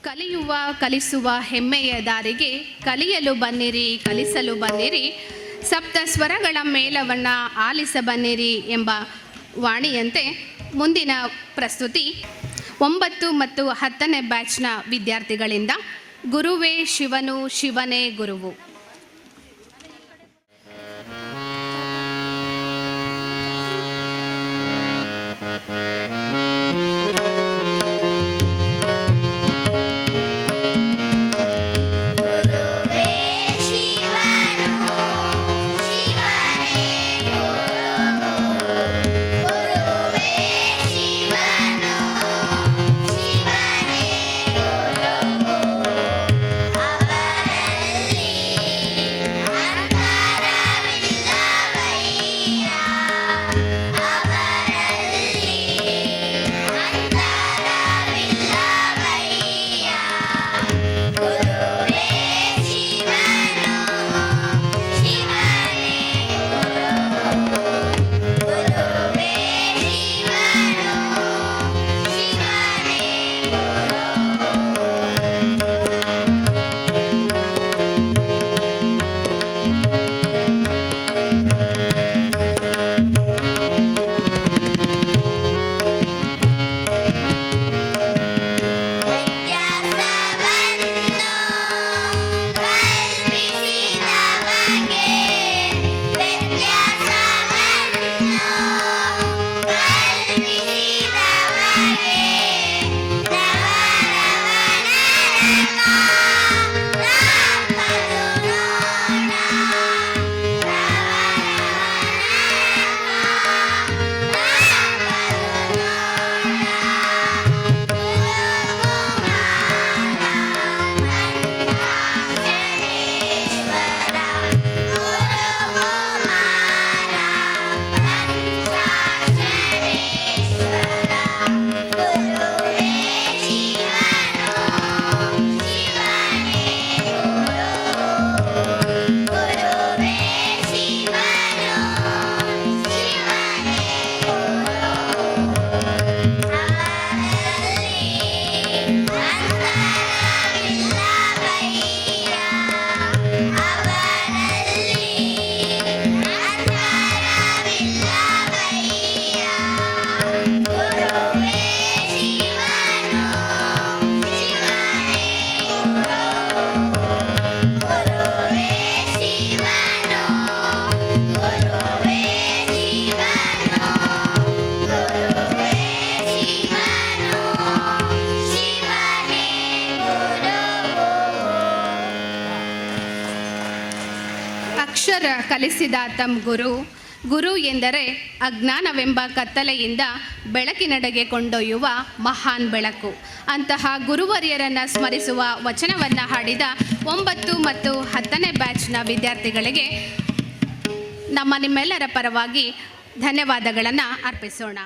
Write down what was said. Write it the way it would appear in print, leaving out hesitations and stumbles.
ಕಲಿಯುವ ಕಲಿಸುವ ಹೆಮ್ಮೆಯ ದಾರಿಗೆ ಕಲಿಯಲು ಬನ್ನಿರಿ ಕಲಿಸಲು ಬನ್ನಿರಿ, ಸಪ್ತ ಸ್ವರಗಳ ಮೇಲವನ್ನ ಆಲಿಸ ಬನ್ನಿರಿ ಎಂಬ ವಾಣಿಯಂತೆ ಮುಂದಿನ ಪ್ರಸ್ತುತಿ 9 ಮತ್ತು 10ನೇ ಬ್ಯಾಚ್ನ ವಿದ್ಯಾರ್ಥಿಗಳಿಂದ ಗುರುವೇ ಶಿವನು ಶಿವನೇ ಗುರುವು. ಅಕ್ಷರ ಕಲಿಸಿದ ತಮ್ಮ ಗುರು ಎಂದರೆ ಅಜ್ಞಾನವೆಂಬ ಕತ್ತಲೆಯಿಂದ ಬೆಳಕಿನೆಡೆಗೆ ಕೊಂಡೊಯ್ಯುವ ಮಹಾನ್ ಬೆಳಕು. ಅಂತಹ ಗುರುವರಿಯರನ್ನು ಸ್ಮರಿಸುವ ವಚನವನ್ನು ಹಾಡಿದ 9 ಮತ್ತು 10ನೇ ಬ್ಯಾಚ್ನ ವಿದ್ಯಾರ್ಥಿಗಳಿಗೆ ನಿಮ್ಮೆಲ್ಲರ ಪರವಾಗಿ ಧನ್ಯವಾದಗಳನ್ನು ಅರ್ಪಿಸೋಣ.